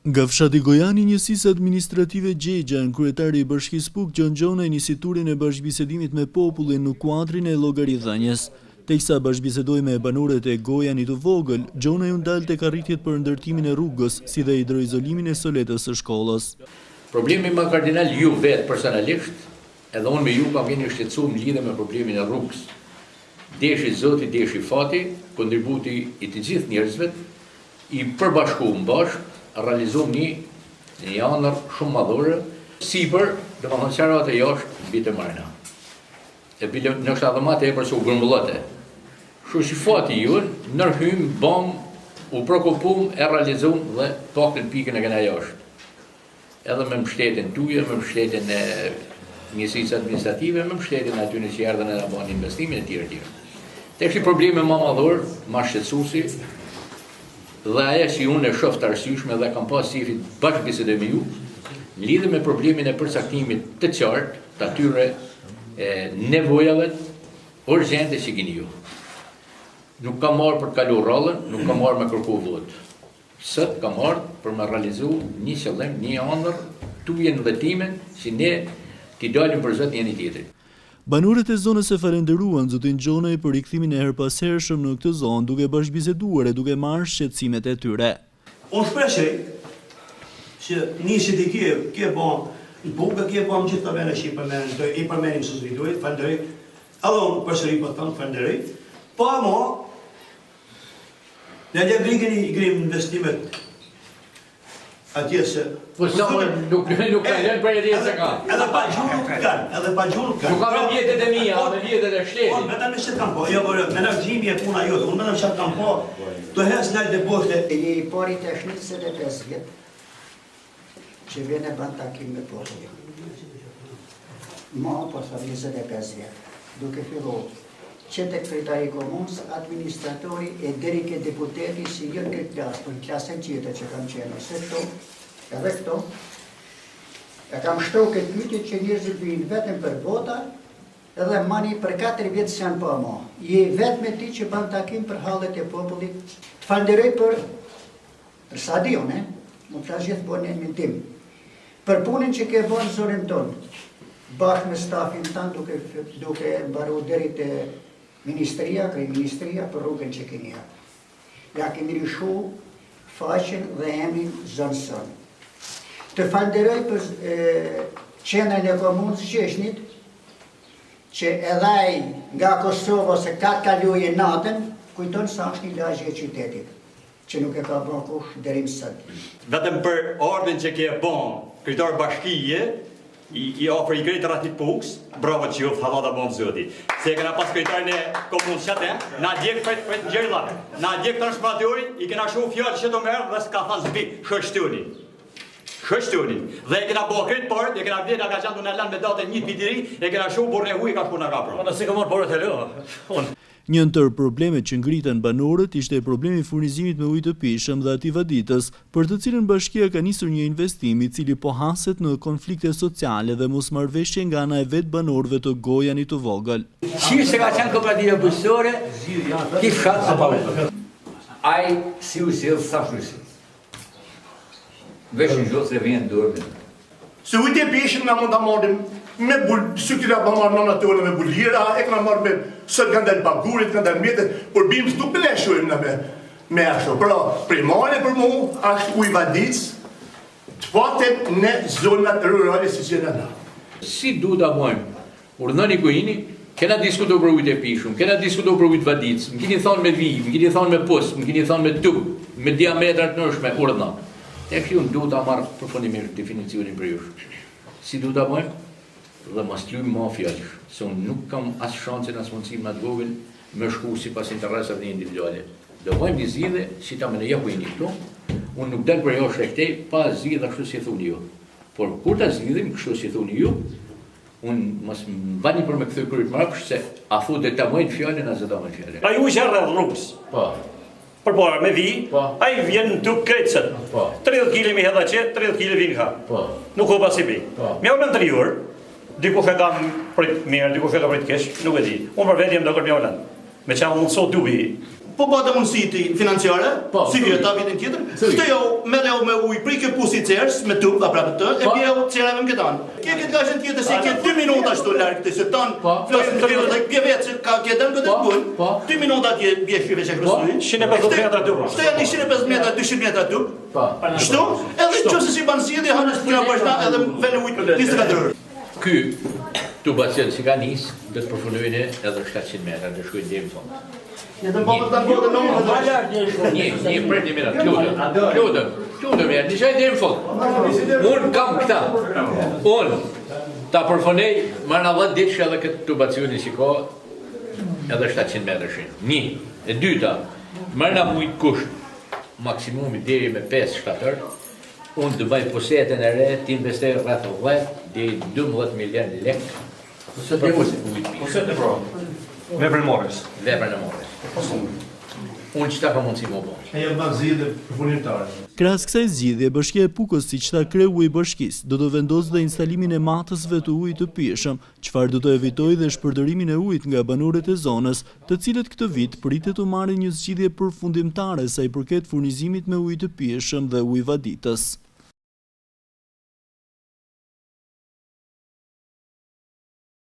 Nga fshati Gojani njësisë administrative Gjegjën, kryetari i bashkisë PUK Gjonaj nisi turin e bashkëbisedimit me popullin në kuadrin e llogaridhenjes. Teksa bashkëbisedoi me banorët e Gojanit të vogël, Gjonaj u ndal tek arritjet për ndërtimin e rrugës, si dhe hidroizolimin e soletës së shkollës. Problemi më kardinal ju vetë personalisht, edhe unë me ju kam vjen i shqetësuar lidhe me problemin e rrugës. Deshi Zoti, deshi fati, kontributi i të gjithë njerëzve, i përbashkuar bashkë, realizum një anër shumë madhore, sipër, dhe më thënë qarat e jashtë, bitë marina. E bile në kështë adhëmat e për që u grëmbullate. Shu që fati ju, nërhym, bam, u prokopum, e realizum dhe pakën pikën e këna jashtë. Edhe me mështetin tuje, me mështetin e njësisë administrative, me mështetin aty në që erdhen e banë investimin e tjere. Tek që probleme ma madhore, ma shqetësusi, dhe aja që unë e shoft arsyeshme dhe kam pas sifit bashkëbisedoj me ju, në lidhje me problemin e përcaktimit të qartë të atyre nevojave urgjente që keni ju. Nuk kam marrë për të kalu rallën, nuk kam marrë me kërku votë. Sot kam marrë për me realizu një qëllim, një ëndër, tuje në dhetimin që ne t'i dalim për zot njëri tjetrit. Banorët e zonës e falenderuan zotin Gjonaj për rikthimin e herpashershëm në këtë zonë, duke bashkëbiseduar e duke marrë shqetësimet e tyre. Unë shpresoj që nisit i kje bon, në buka kje bon gjithë të vene që i përmenim së zvidoj, falenderoj, edhe unë përsëri për të falenderoj, pa mo, në legrikën i grim investimet atje se... Po sa më nuk ka lënë për e se ka. Edhe pa gjurë nuk kanë, edhe pa gjurë nuk kanë. Nuk ka me vjetet e mija, me vjetet e shtetit. Unë vetëm në që kam po, jo, me në gjimi e puna jote, unë vetëm që kam po, të hes nalë dhe poshte. I parit e 25 vjet, që vjen e ban takim me popullin. Ma, po sa 25 vjet, duke fillu që të kryetari i komunës, administratori e deri ke deputeti si jënë këtë klasë, për klasën qita që kam qenë, ose këto, edhe këto, e kam shtru këtë pyetje që njerëzit vinë vetëm për vota, edhe mani për 4 vjetë se janë pa ma. Je vetë me ti që ban takim për hallet e popullit, të falderoj për stadion, më flasë gjithë bërë një mentim, për punën që ke bërë në zonën tonë, bashkë me stafin tanë duke mbaru deri të ministria, kryeministria për rrugën që keni hapë. Ja kemi rishu faqen dhe emrin zonëson. Të falderoj për qendrën e komunës Gjeshnit, që edhaj nga Kosovë ose ka kaluje natën, kujton sa është një lagje e qytetit, që nuk e ka bën kush deri më sot. Vetëm për ardhin që ke bën, kryetar bashkije, i ofër i krejtë ratit PUK-s, bravo që ju fallata bon zoti. Se e kena pas krejtarin e komunës qatem, na djek për të njëri latë. Na djek transportori, i kena shumë fjallë që të merë dhe s'ka thanë zbi, shështuni. Shështuni. Dhe e kena bo krejtë parët, e kena vjetë nga qandu në lanë me date një pitiri, e kena shumë burne huj, ka shku në kapro. Në si ka marë parët e lo. Një ndër problemet që ngritën banorët ishte problemi i furnizimit me ujë të pishëm dhe ati vaditës, për të cilën bashkia ka nisur një investim i cili po haset në konflikte sociale dhe mosmarrveshje nga ana e vetë banorëve të Gojanit të vogël. Si se ka qenë kooperativa bujqësore, ki fshat se pa u. Ai si u sjell sa frysi. Vesh një gjotë se vjen dorë. Se ujtë e pishëm nga mund të marrim me sykira pa marrë në natone me bulira, e këna marrë me sot kanë dalë bagurit, kanë dalë mjetet, por bimë s'tuk me leshojmë në me ashtu. Pra, primare për mu, ashtë uj vadic, të fatet në zonat rurale si që në na. Si du të bojmë? Urdhëni Gojini, kena diskutu për ujtë e pishëm, kena diskutu për ujtë vadic, më kini thonë me vijë, më kini thonë me pus, më kini thonë me tuk, me diametrat nërshme, urdhëna. E kështu du të marrë përfundimisht definicionin për jush. Si du të bojmë? Dhe mas t'lujmë ma fjallësh, se unë nuk kam asë shancën, asë mundësim në të vogël me shku si pas interesat dhe individuale. Do bëjmë një zhidhe, si ta me në jahuini këto, unë nuk delë për jo shrektej, pa zhidhe kështu si thuni ju. Por kur ta zhidhim kështu si thuni ju, unë mas më bani për me këthoj kërët mërapsh, se a thu dhe ta mojnë fjallën, a zë ta mojnë fjallën. A ju që rrë rrugës? Pa. Për para me vi, a i vjen në tuk krejtësën. 30 kg mi hedha që, 30 kg vinë ka. Nuk ho pas i bi. Mja u në 3 orë, dikush e kam për mirë, dikush e kam për të kesh, nuk e di. Unë për vetë jem do kërë mjollën. Me që a mundësot dubi. po bata mundësi financiare, si vjeta vitin tjetër, fteo me leo me ujë prikë pusi cerës, me tub, aprape të, e bjeo cerave më këtan. Kje këtë gashën tjetër se kje 2 minuta shtu larkë të sëtan, flasën të vjeta, kje vetë që ka kje dënë këtë të bunë, 2 minuta kje bje shqive që kërësuj. 150 metra tub. Fteo 150 metra, 200 metra tub. Shtu, edhe që se si banë si edhe hanës të kjera bashna edhe vele ujtë 24 orë. Ky tubacion si ka nisë, dhe të përfundojnë edhe 700 metra, dhe shkujnë dhe më fond. Jetën po të bëtë në më Një për një minut, kludëm, një qaj dhe më fond. Unë kam këta, unë ta përfunej, marna 10 ditë që edhe këtë tubacioni që ka, edhe 700 metra shenë. Një, e dyta, marna mujtë kusht, maksimumi deri me 5-7 orë, unë të bëj posetën e re, ti investoj rreth 10 deri 12 milion lekë. Për Posetë pro. Veprën morës. Veprën e morës. Unë qëta ka mundësi më bo. E jam bak zgjidhje përfunimtare. Krahas kësaj zgjidhje, Bashkia e Pukës, siç tha kreu i bashkisë, do të vendosë dhe instalimin e matësve të ujit të pijshëm, çfarë do të evitojë dhe shpërdorimin e ujit nga banorët e zonës, të cilët këtë vit pritet të marrin një zgjidhje përfundimtare sa i përket furnizimit me ujë të pijshëm dhe ujë vaditës.